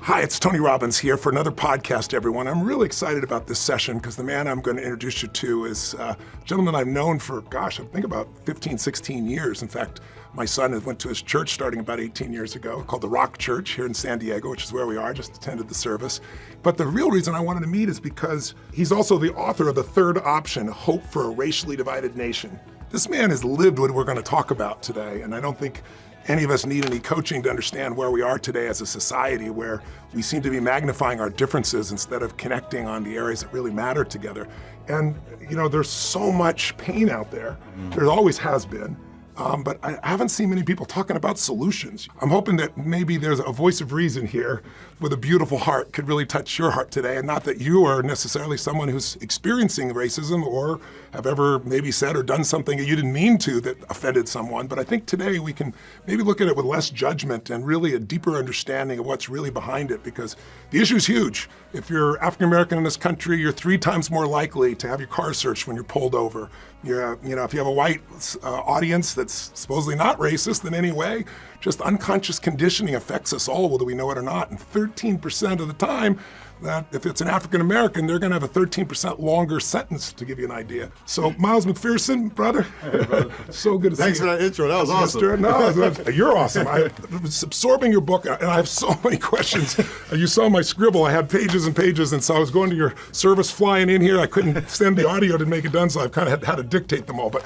Hi, it's Tony Robbins here for another podcast, everyone. I'm really excited about this session because the man I'm going to introduce you to is a gentleman I've known for, I think about 15, 16 years. In fact, my son went to his church starting about 18 years ago called the Rock Church here in San Diego, which is where we are, just attended the service. But the real reason I wanted to meet is because he's also the author of The Third Option, Hope for a Racially Divided Nation. This man has lived what we're going to talk about today, and I don't think any of us need any coaching to understand where we are today as a society, where we seem to be magnifying our differences instead of connecting on the areas that really matter together. And, there's so much pain out there. There always has been. But I haven't seen many people talking about solutions. I'm hoping that maybe there's a voice of reason here with a beautiful heart could really touch your heart today, and not that you are necessarily someone who's experiencing racism or have ever maybe said or done something that you didn't mean to that offended someone. But I think today we can maybe look at it with less judgment and really a deeper understanding of what's really behind it, because the issue is huge. If you're African American in this country, you're 3 times more likely to have your car searched when you're pulled over. If you have a white audience that's supposedly not racist in any way, just unconscious conditioning affects us all, whether we know it or not. And 13% of the time, that if it's an African American, they're going to have a 13% longer sentence, to give you an idea. So, Miles McPherson, brother, hey, brother. So good to see you. Thanks for that intro. That was awesome. No, you're awesome. I was absorbing your book, and I have so many questions. You saw my scribble. I had pages and pages, and so I was going to your service flying in here. I couldn't send the audio to make it done, so I've kind of had to dictate them all. But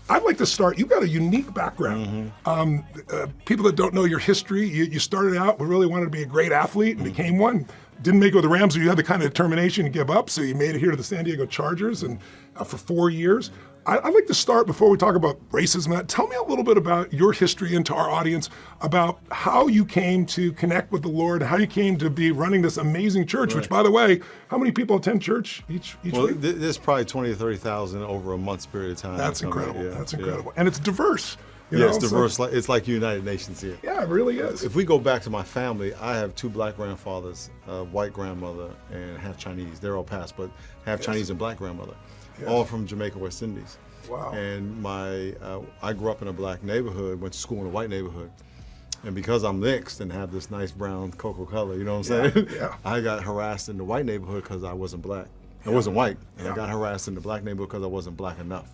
I'd like to start. You've got a unique background. People that don't know your history, you started out, we really wanted to be a great athlete and became one. Didn't make it with the Rams, but you had the kind of determination to give up, so you made it here to the San Diego Chargers and for 4 years. I'd like to start, before we talk about racism, tell me a little bit about your history and to our audience about how you came to connect with the Lord, how you came to be running this amazing church, Right. which, by the way, how many people attend church each week? There's probably 20 to 30,000 over a month's period of time. That's incredible. Yeah, That's incredible. And it's diverse. It's diverse. It's like United Nations here. Yeah, it really is. If we go back to my family, I have 2 black grandfathers, a white grandmother, and half Chinese. They're all passed, but half Chinese and black grandmother, all from Jamaica, West Indies. Wow. And I grew up in a black neighborhood, went to school in a white neighborhood. And because I'm mixed and have this nice brown cocoa color, you know what I'm saying? Yeah. I got harassed in the white neighborhood because I wasn't black. I wasn't white. And I got harassed in the black neighborhood because I wasn't black enough.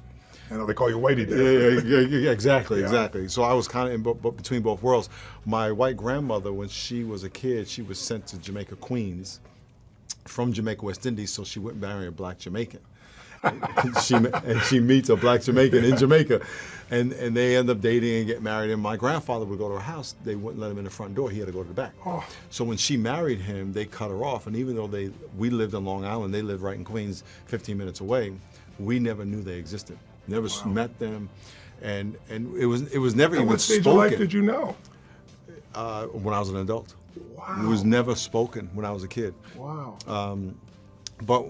I know they call you whitey there. Yeah, exactly. So I was kind of between both worlds. My white grandmother, when she was a kid, she was sent to Jamaica, Queens, from Jamaica, West Indies, so she wouldn't marry a black Jamaican. she meets a black Jamaican in Jamaica, and they end up dating and get married. And my grandfather would go to her house. They wouldn't let him in the front door. He had to go to the back. Oh. So when she married him, they cut her off. And even though we lived on Long Island, they lived right in Queens, 15 minutes away. We never knew they existed. Never met them, and it was never even spoken. What stage of life did you know? When I was an adult. Wow. It was never spoken when I was a kid. Wow. But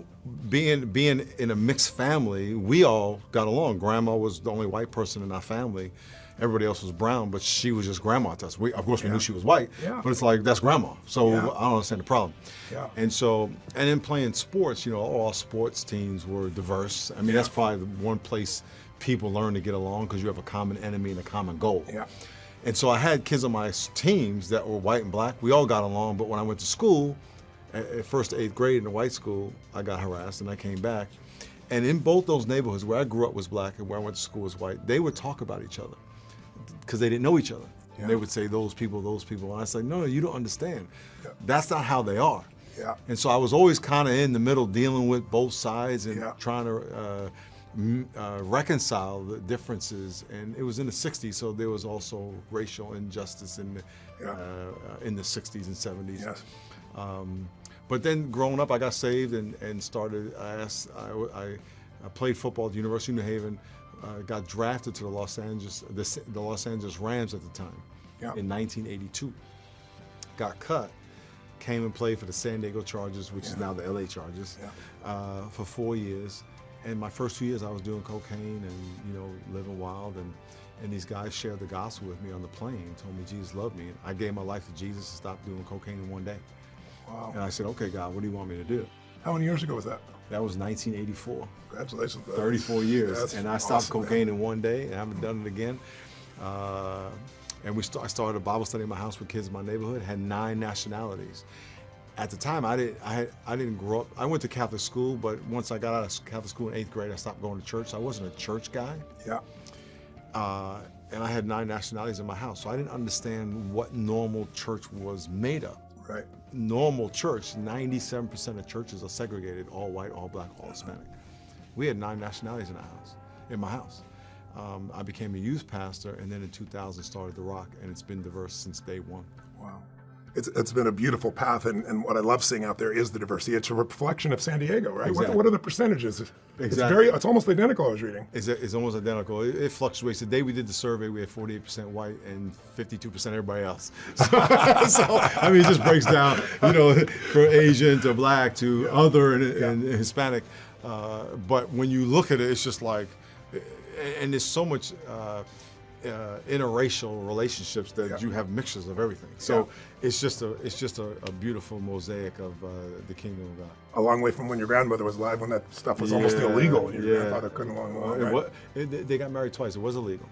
being in a mixed family, we all got along. Grandma was the only white person in our family. Everybody else was brown, but she was just grandma to us. Of course, we knew she was white, but it's like, that's grandma. So I don't understand the problem. Yeah. And in playing sports, all sports teams were diverse. I mean, that's probably the one place people learn to get along, because you have a common enemy and a common goal. Yeah. And so I had kids on my teams that were white and black. We all got along, but when I went to school, at first to 8th grade in the white school, I got harassed and I came back. And in both those neighborhoods, where I grew up was black and where I went to school was white, they would talk about each other because they didn't know each other. Yeah. They would say, those people. And I said, no, you don't understand. Yeah. That's not how they are. Yeah. And so I was always kind of in the middle, dealing with both sides and trying to reconcile the differences. And it was in the 60s, so there was also racial injustice in the 60s and 70s. Yes. But then growing up, I got saved and started. I played football at the University of New Haven. Got drafted to the Los Angeles Rams at the time in 1982. Got cut. Came and played for the San Diego Chargers, which is now the LA Chargers, for 4 years. And my first 2 years, I was doing cocaine and living wild. And these guys shared the gospel with me on the plane. Told me Jesus loved me. And I gave my life to Jesus and stopped doing cocaine in one day. Wow. And I said, okay, God, what do you want me to do? How many years ago was that? That was 1984. Congratulations. 34 years. That's and I stopped awesome, cocaine in one day, and I haven't done it again. And I started a Bible study in my house with kids in my neighborhood, had 9 nationalities. At the time, I didn't grow up. I went to Catholic school, but once I got out of Catholic school in 8th grade, I stopped going to church. So I wasn't a church guy. Yeah. And I had 9 nationalities in my house, so I didn't understand what normal church was made of. Right. Normal church, 97% of churches are segregated, all white, all black, all Hispanic. We had 9 nationalities in my house. I became a youth pastor, and then in 2000 started The Rock, and it's been diverse since day one. Wow. It's been a beautiful path, and what I love seeing out there is the diversity. It's a reflection of San Diego, right? Exactly. What are the percentages? Exactly. It's almost identical, I was reading. It's almost identical. It fluctuates. The day we did the survey, we had 48% white and 52% everybody else. So, I mean, it just breaks down, for Asian to black to other and Hispanic. But when you look at it, it's just like, and there's so much interracial relationships that you have mixtures of everything. So it's just a beautiful mosaic of the kingdom of God. A long way from when your grandmother was alive, when that stuff was almost illegal, and your grandfather couldn't along the line. Right? They got married twice. It was illegal.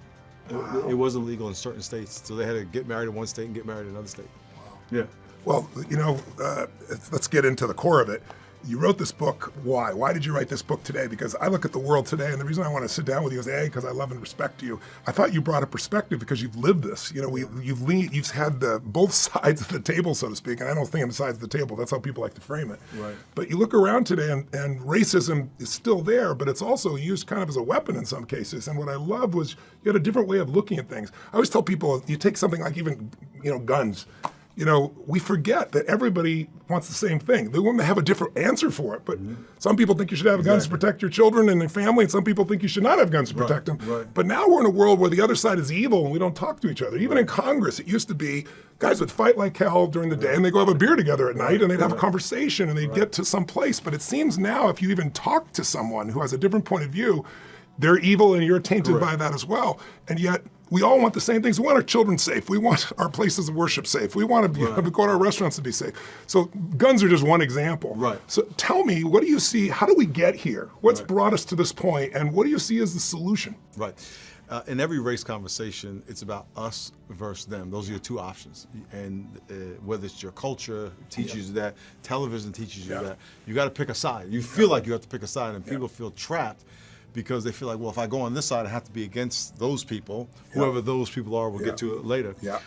Wow. It was illegal in certain states, so they had to get married in one state and get married in another state. Wow. Yeah. Well, let's get into the core of it. You wrote this book. Why? Why did you write this book today? Because I look at the world today, and the reason I want to sit down with you is because I love and respect you. I thought you brought a perspective because you've lived this. You've had both sides of the table, so to speak. And I don't think on the sides of the table. That's how people like to frame it. Right. But you look around today, and racism is still there, but it's also used kind of as a weapon in some cases. And what I love was you had a different way of looking at things. I always tell people, you take something like even guns. We forget that everybody wants the same thing. They want to have a different answer for it, but some people think you should have guns to protect your children and their family, and some people think you should not have guns to protect them. Right. But now we're in a world where the other side is evil and we don't talk to each other. Even in Congress, it used to be guys would fight like hell during the day and they'd go have a beer together at night and they'd have a conversation and they'd get to some place. But it seems now if you even talk to someone who has a different point of view, they're evil and you're tainted by that as well. And yet, we all want the same things. We want our children safe. We want our places of worship safe. We want to go to our restaurants to be safe. So guns are just one example. Right. So tell me, what do you see? How do we get here? What's brought us to this point? And what do you see as the solution? Right. In every race conversation, it's about us versus them. Those are your two options. And whether it's your culture teaches you that, television teaches you that, you got to pick a side. You feel like you have to pick a side, and people feel trapped because they feel like, well, if I go on this side, I have to be against those people. Whoever those people are, we'll get to it later. Yeah.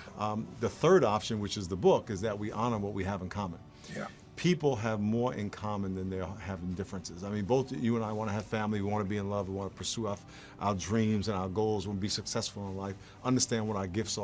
The third option, which is the book, is that we honor what we have in common. Yeah. People have more in common than they have in differences. I mean, both you and I want to have family, we want to be in love, we want to pursue our dreams and our goals, we want to be successful in life, understand what our gifts are.